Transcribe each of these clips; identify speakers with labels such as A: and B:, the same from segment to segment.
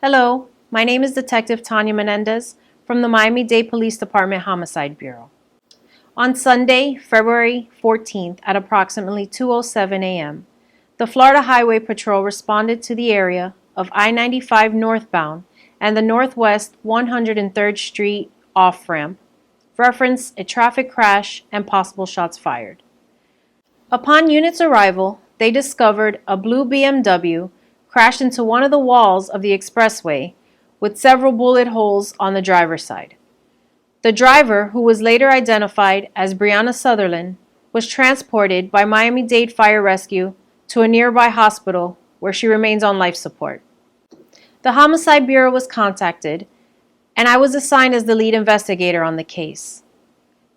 A: Hello, my name is Detective Tanya Menendez from the Miami-Dade Police Department Homicide Bureau. On Sunday, February 14th at approximately 2:07 a.m., the Florida Highway Patrol responded to the area of I-95 northbound and the Northwest 103rd Street off-ramp, reference a traffic crash and possible shots fired. Upon unit's arrival, they discovered a blue BMW crashed into one of the walls of the expressway with several bullet holes on the driver's side. The driver, who was later identified as Brianna Sutherland, was transported by Miami-Dade Fire Rescue to a nearby hospital where she remains on life support. The Homicide Bureau was contacted, and I was assigned as the lead investigator on the case.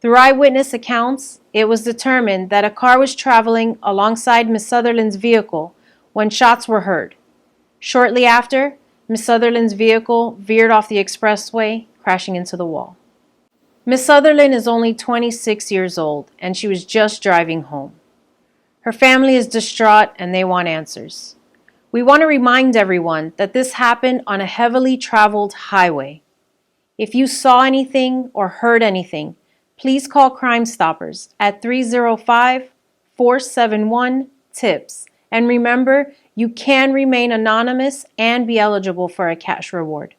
A: Through eyewitness accounts, it was determined that a car was traveling alongside Ms. Sutherland's vehicle when shots were heard. Shortly after, Ms. Sutherland's vehicle veered off the expressway, crashing into the wall. Ms. Sutherland is only 26 years old, and she was just driving home. Her family is distraught, and they want answers. We want to remind everyone that this happened on a heavily traveled highway. If you saw anything or heard anything, please call Crime Stoppers at 305-471-TIPS. And remember, you can remain anonymous and be eligible for a cash reward.